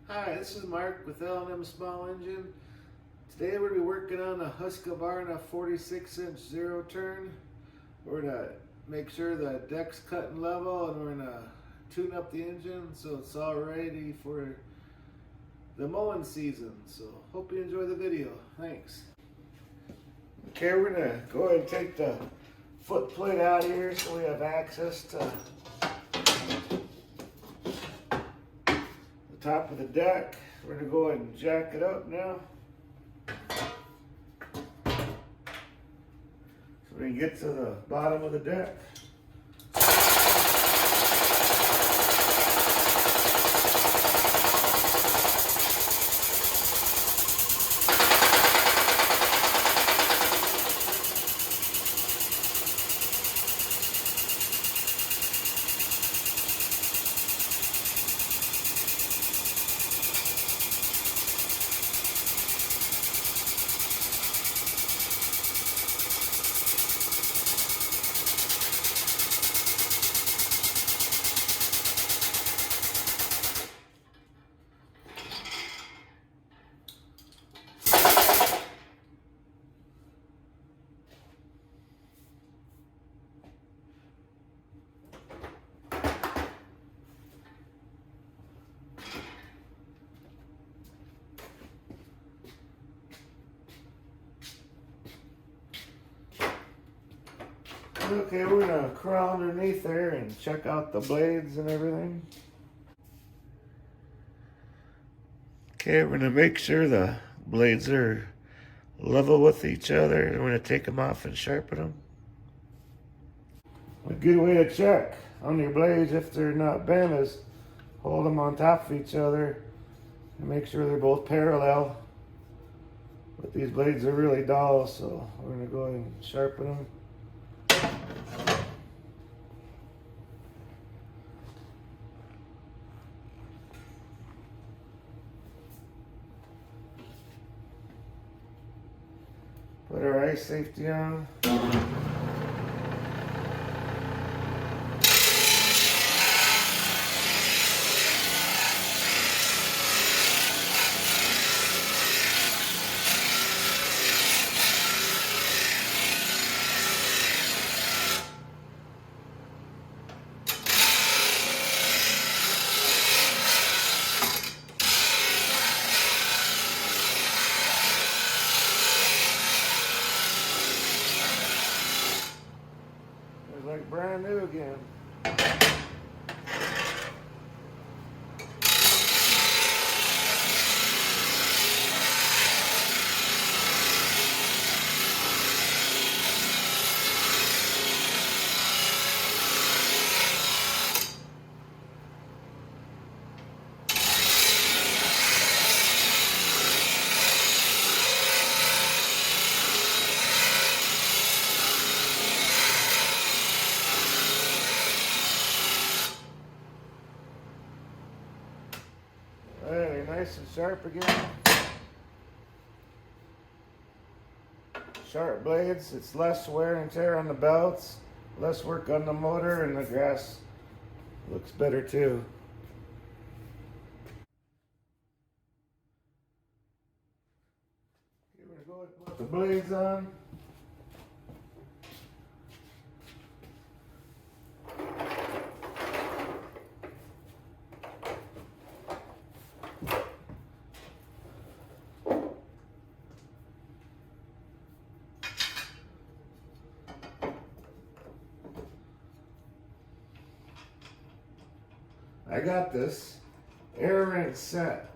Hi, this is Mark with L&M Small Engine. Today we're going to be working on a Husqvarna 46-inch zero turn. We're going to make sure the deck's cutting level, and we're going to tune up the engine so it's all ready for the mowing season. So hope you enjoy the video. Thanks. Okay, we're going to go ahead and take the foot plate out here so we have access to top of the deck. We're going to go ahead and jack it up now so we can get to the bottom of the deck. Okay, we're gonna crawl underneath there and check out the blades and everything. Okay, we're gonna make sure the blades are level with each other, and we're gonna take them off and sharpen them. A good way to check on your blades if they're not bent is hold them on top of each other and make sure they're both parallel. But these blades are really dull, so we're gonna go ahead and sharpen them. Put our ice safety on. Like brand new again. Hey, nice and sharp again. Sharp blades, it's less wear and tear on the belts, less work on the motor, and the grass looks better too. We're going to go ahead and put the blades on. I got this air wrench set,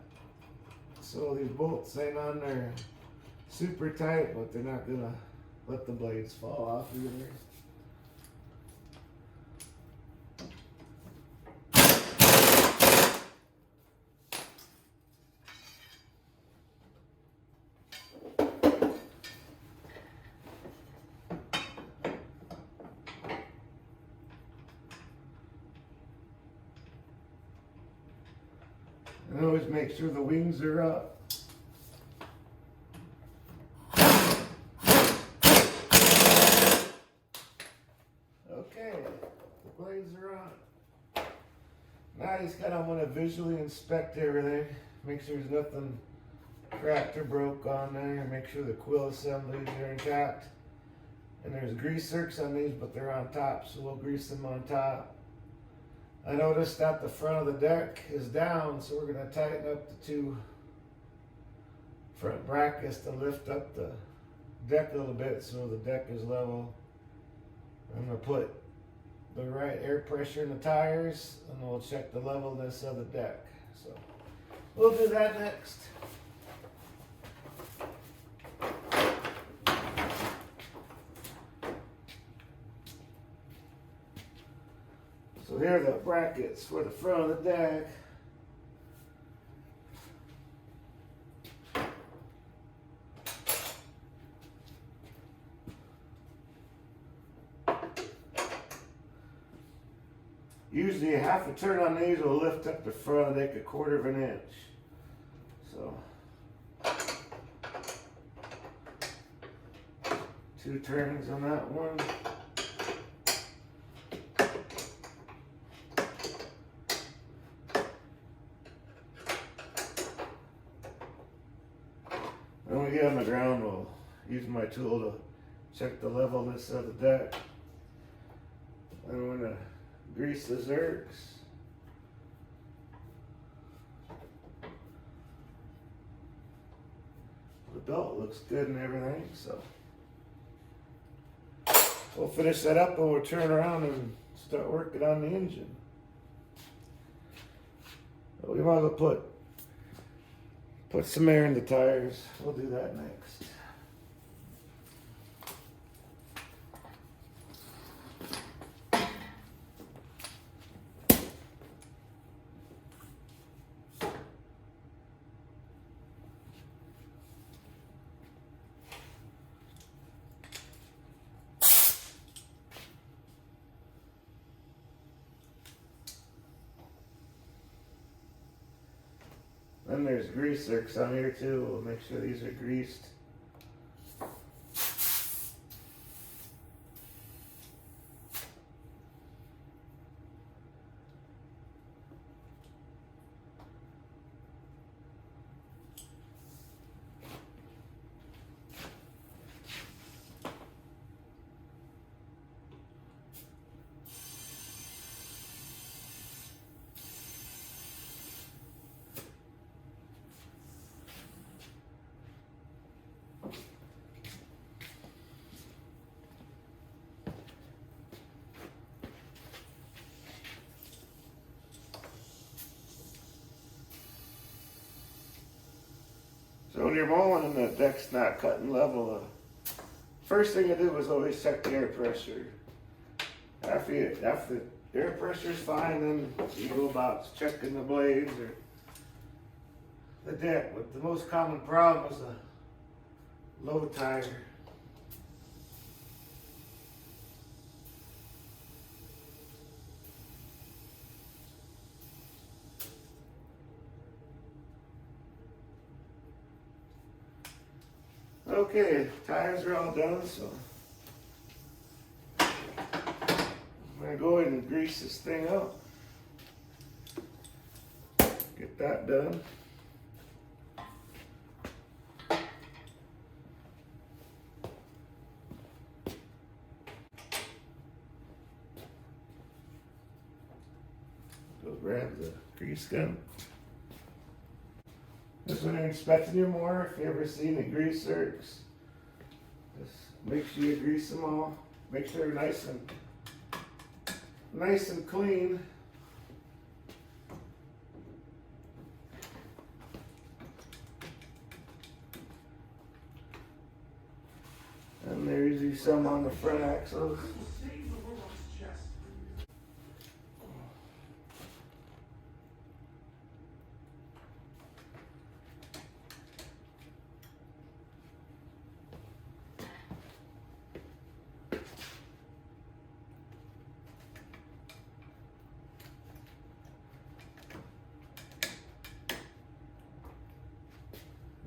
so these bolts ain't on there super tight, but they're not gonna let the blades fall off either. And always make sure the wings are up. Okay, the blades are on. Now I just kind of want to visually inspect everything. make sure there's nothing cracked or broke on there. Make sure the quill assemblies are intact. And there's grease zerks on these, but they're on top, so we'll grease them on top. I noticed that the front of the deck is down, so we're going to tighten up the two front brackets to lift up the deck a little bit so the deck is level. I'm going to put the right air pressure in the tires, and we'll check the levelness of the deck. So we'll do that next. So here are the brackets for the front of the deck. Usually half a turn on these will lift up the front of the deck 1/4 of an inch. So 2 turns on that one. When we get on the ground, we'll use my tool to check the levelness of the deck. And we're going to grease the zerks. The belt looks good and everything, so we'll finish that up and we'll turn around and start working on the engine. But we might as well put some air in the tires. We'll do that next. Then there's grease zerks on here too. We'll make sure these are greased. So when you're mowing and the deck's not cutting level, first thing I do is always check the air pressure. After the air pressure is fine, then you go about checking the blades or the deck. But the most common problem is a low tire. Okay, tires are all done, so I'm gonna go ahead and grease this thing up. Get that done. Go grab the grease gun. Just when you're inspecting your mower, if you ever see any grease zerks, just make sure you grease them all. Make sure they're nice and clean. And there's usually some on the front axles.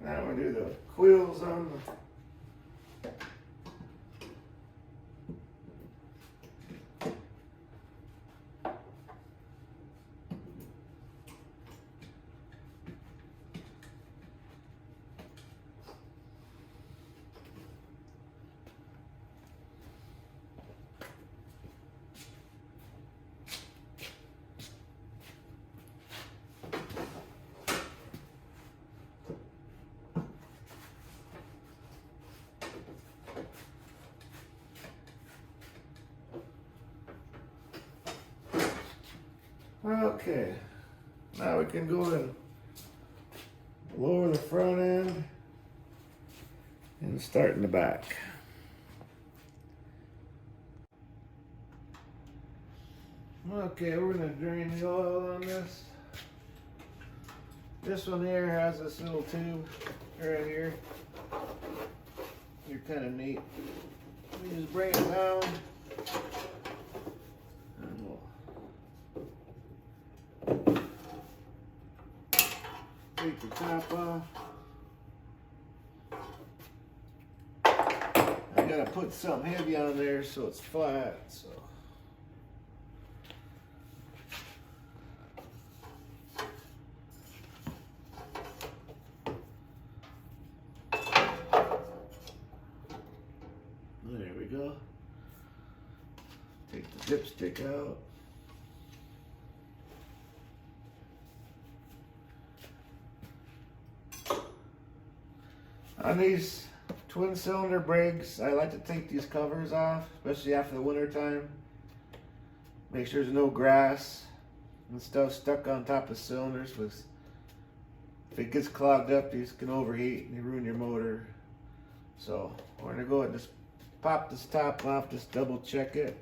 Now I'm going to do the quills on the Okay, now we can go and lower the front end and start in the back. Okay, we're gonna drain the oil on this. This one here has this little tube right here. You're kind of neat. You just bring it down. And we'll take the top off. I gotta put something heavy on there so it's flat. So. There we go. Take the dipstick out. On these twin cylinder brakes, I like to take these covers off, especially after the winter time. Make sure there's no grass and stuff stuck on top of cylinders, because if it gets clogged up, these can overheat and ruin your motor. So we're gonna go ahead and just pop this top off, just double check it.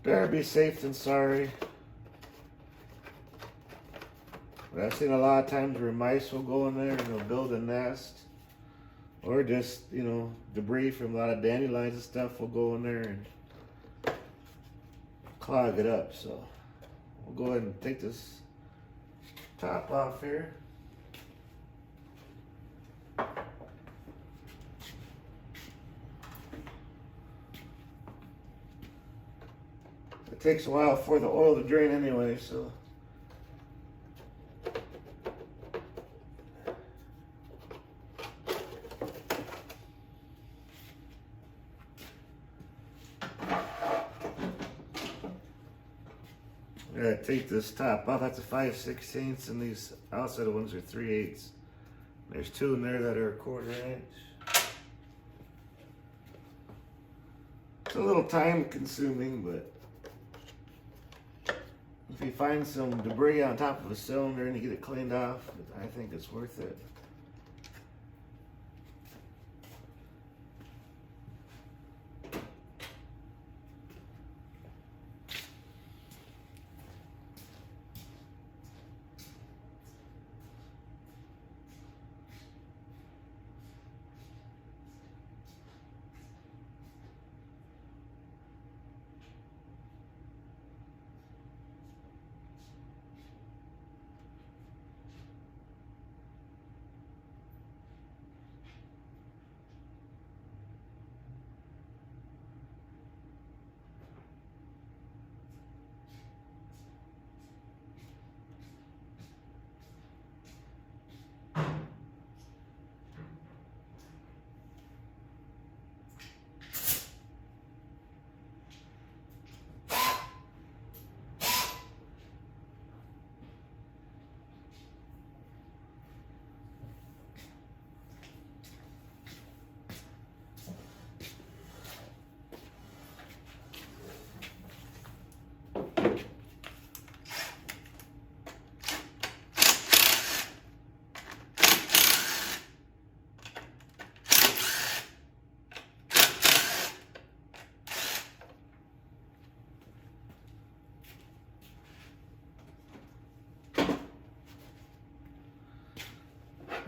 Better be safe than sorry. But I've seen a lot of times where mice will go in there and they'll build a nest, or just, you know, debris from a lot of dandelions and stuff will go in there and clog it up. So we'll go ahead and take this top off here. It takes a while for the oil to drain anyway, so. I gotta take this top off. That's a 5/16, and these outside ones are 3/8. There's two in there that are 1/4 inch. It's a little time consuming, but if you find some debris on top of a cylinder and you get it cleaned off, I think it's worth it.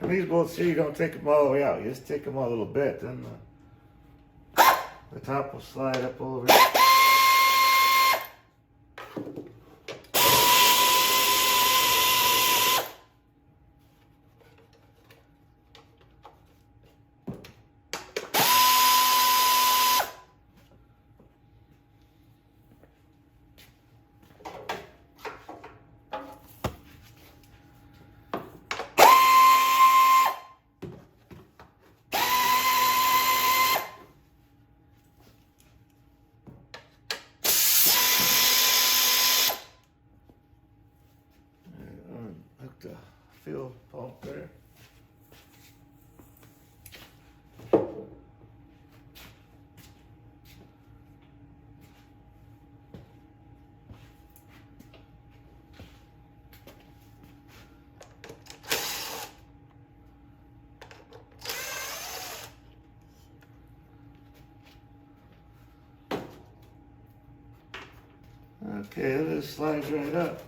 And these bolts here, you don't take them all the way out. You just take them a little bit, then the top will slide up over. The fuel pump there. Okay, it just slides right up.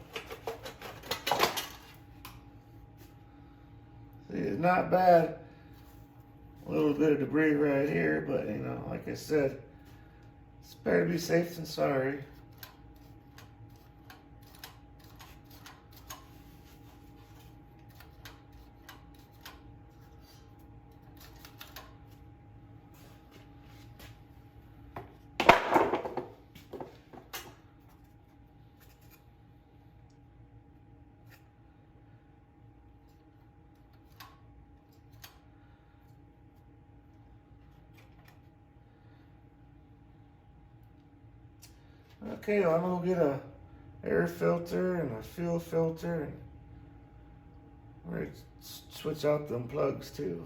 See, it's not bad. A little bit of debris right here, but you know, like I said, it's better to be safe than sorry. Okay, well, I'm gonna get a air filter and a fuel filter, and we're gonna switch out them plugs too.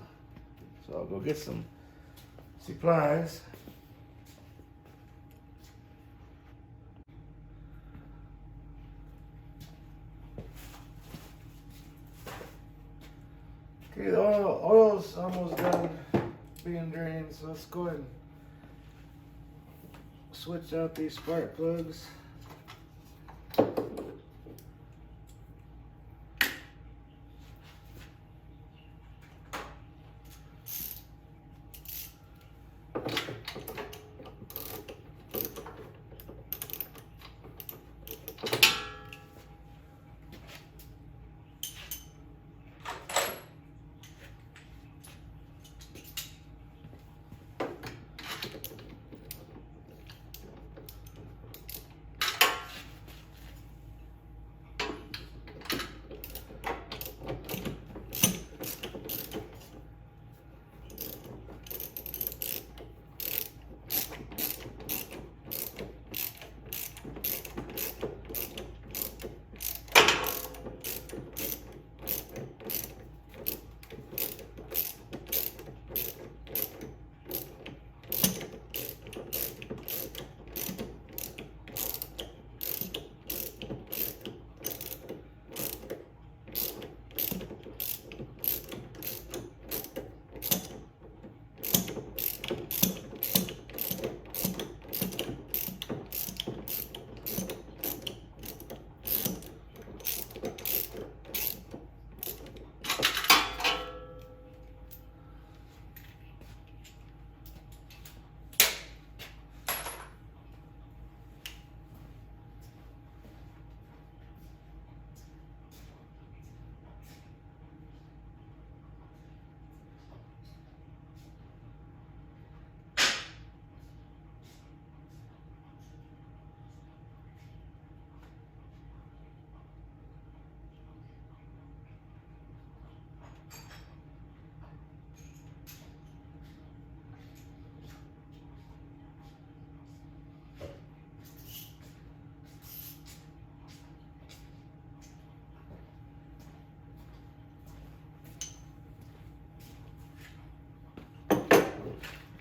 So I'll go get some supplies. Okay, the oil's almost done being drained, so let's go ahead and switch out these spark plugs.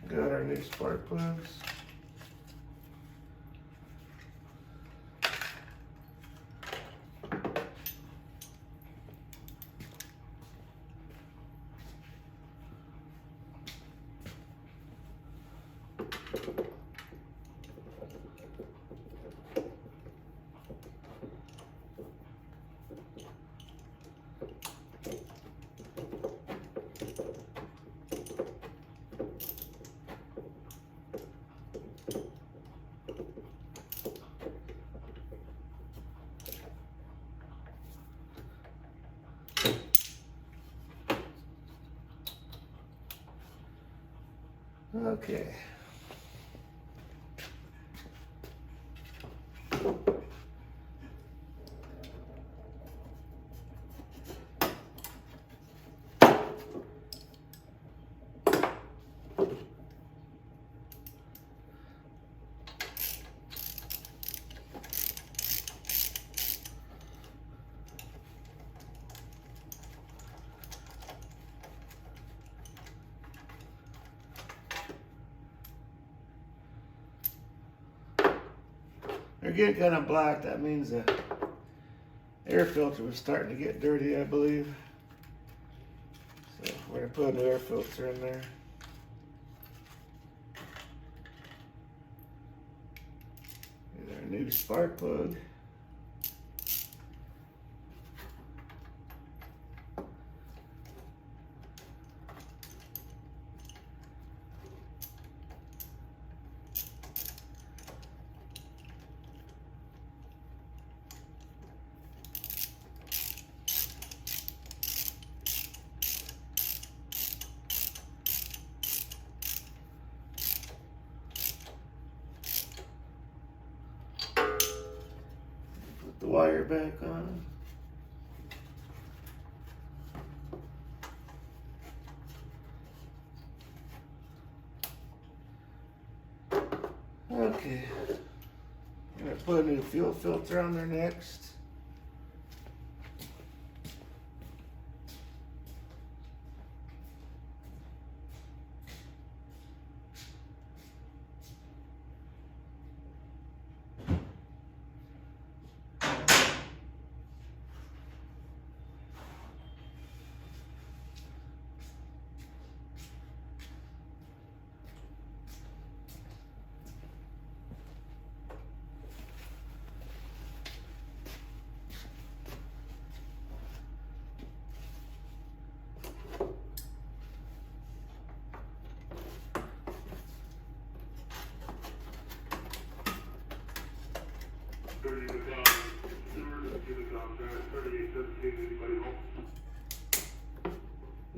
Got our new spark plugs. Okay. They're getting kind of black. That means the air filter was starting to get dirty, I believe. So we're going to put an air filter in there. Here's our new spark plug. back on. Okay, I'm gonna put a new fuel filter on there next.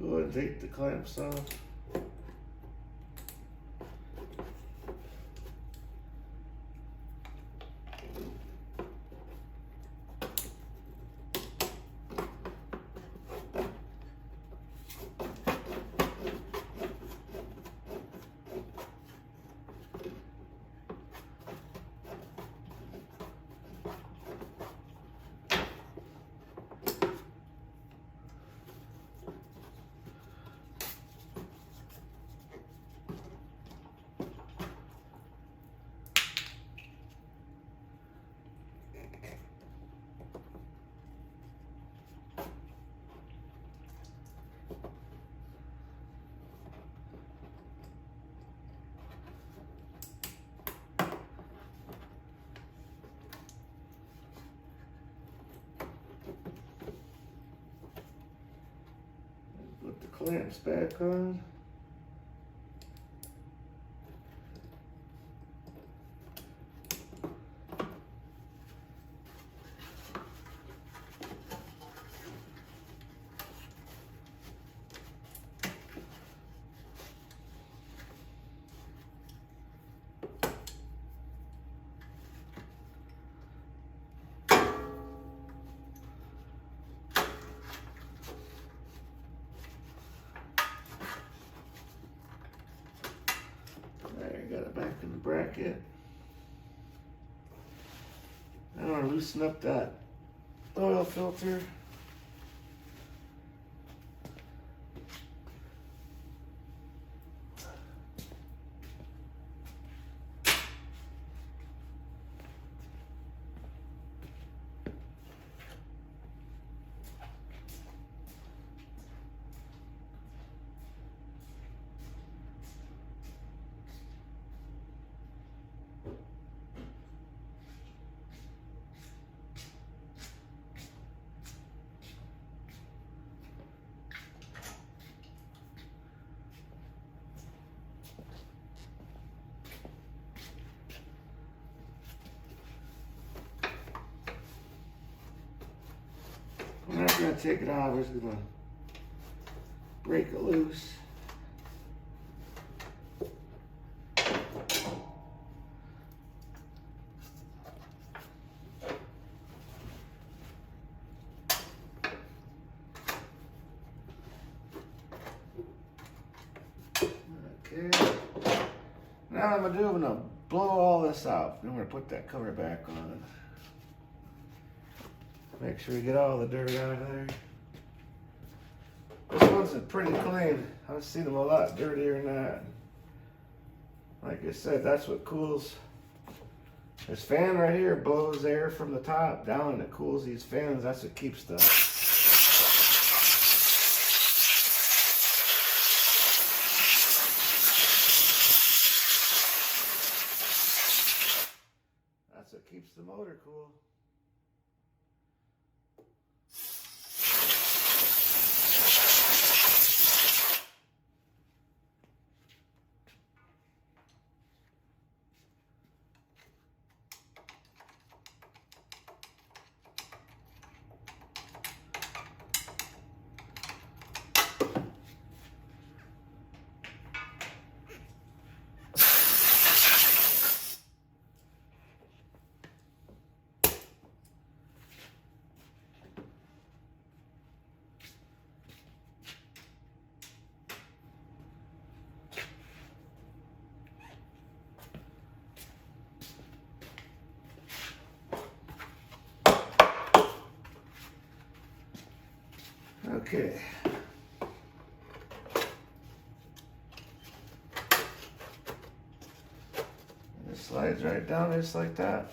Go ahead and take the clamps off. Put the clamps back on. Got it back in the bracket. I want to loosen up that oil filter. We're not going to take it off, we're just going to break it loose. Okay. Now I'm going to do, I'm going to blow all this out. Then we're going to put that cover back on. Make sure we get all the dirt out of there. This one's pretty clean. I've seen them a lot dirtier than that. Like I said, that's what cools. This fan right here blows air from the top down and it cools these fans. That's what keeps the motor cool. Okay. And it slides right down just like that.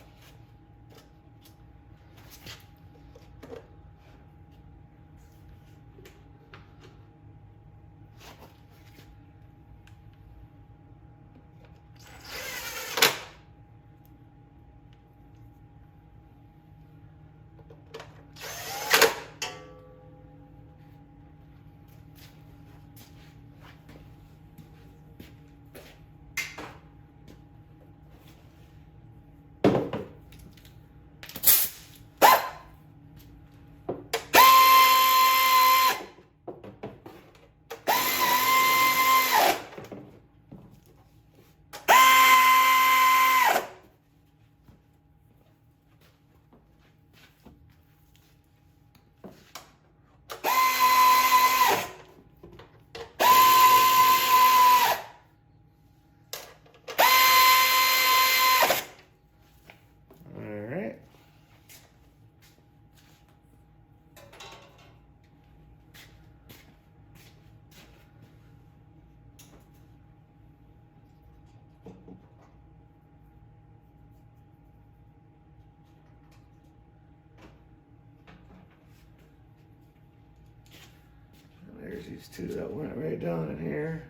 There's these two that went right down in here.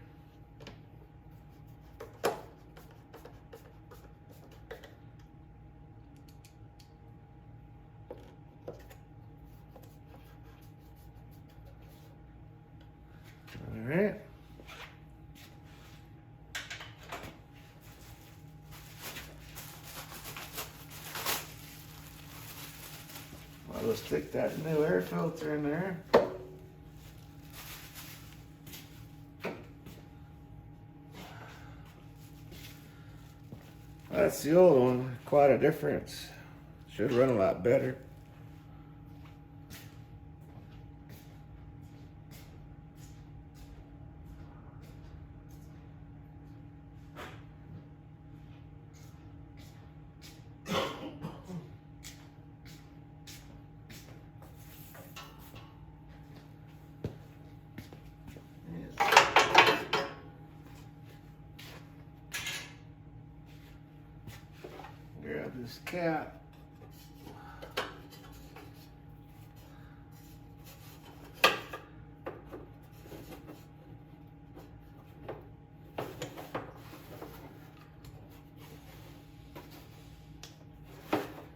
All right. I'll just stick that new air filter in there. That's the old one, quite a difference. Should run a lot better. Grab this cap.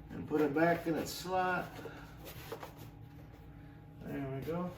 And put it back in its slot. There we go.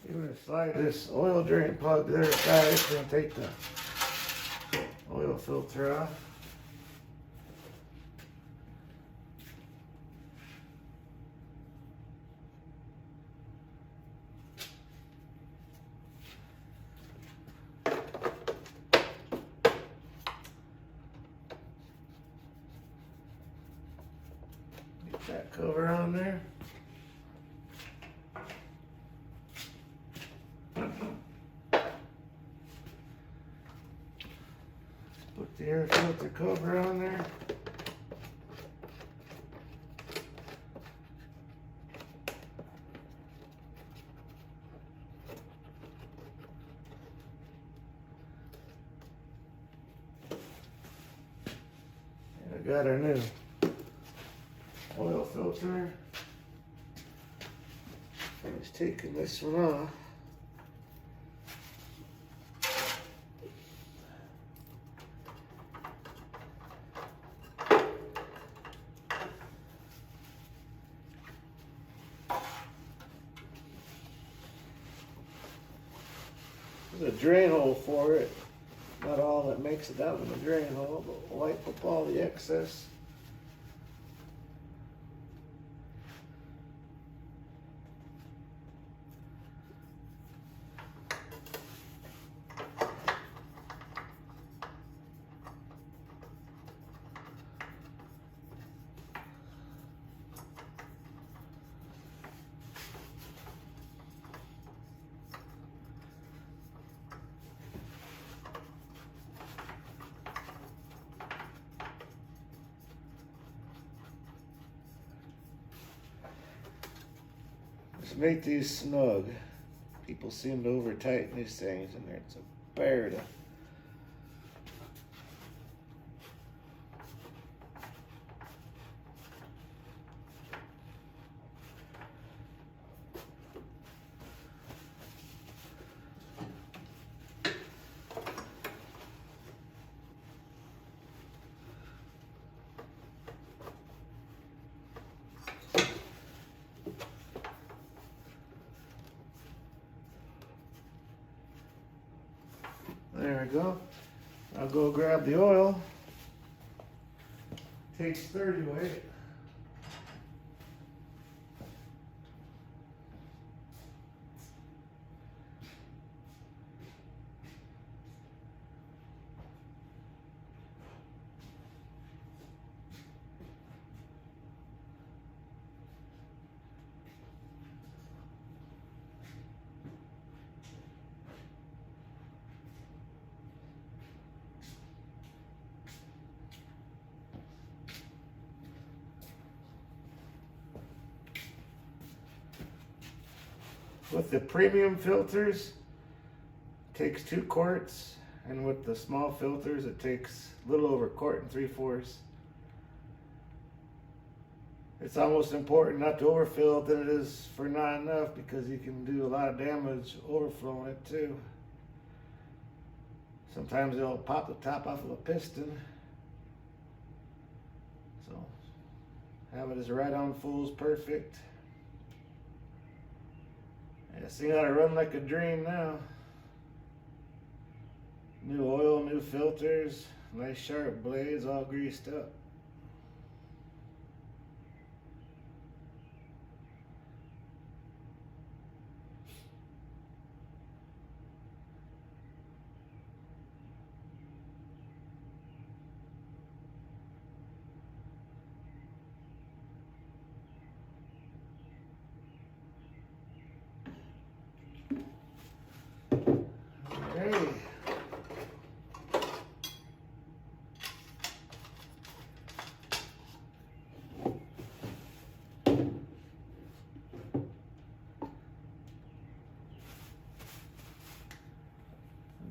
You're going to slide this oil drain plug there aside. It's going to take the oil filter off. Get that cover on there. Put the air filter cover on there. got our new oil filter. I'm just taking this one off. There's a drain hole for it. Not all that makes it down in the drain hole, but wipe up all the excess. Just make these snug. People seem to over tighten these things, and it's a bear to. There we go. I'll go grab the oil. Takes 30 weight. With the premium filters, it takes 2 quarts, and with the small filters, it takes a little over 1 3/4. It's almost important not to overfill it than it is for not enough, because you can do a lot of damage overflowing it too. Sometimes it'll pop the top off of a piston. So have it as right on full is perfect. Yeah, see how to run like a dream now. New oil, new filters, nice sharp blades, all greased up.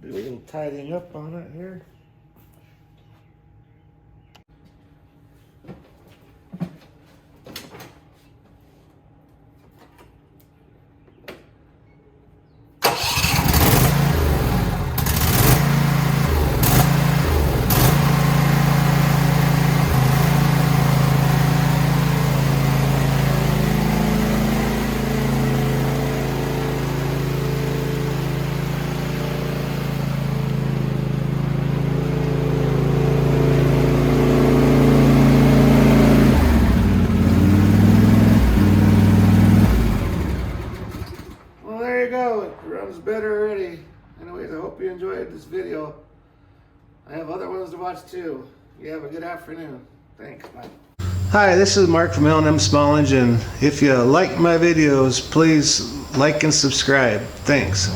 Do a little tidying up on it here. Better already. Anyways, I hope you enjoyed this video. I have other ones to watch too. You have a good afternoon. Thanks. Bye. Hi, this is Mark from L&M Small Engine. If you like my videos, please like and subscribe. Thanks.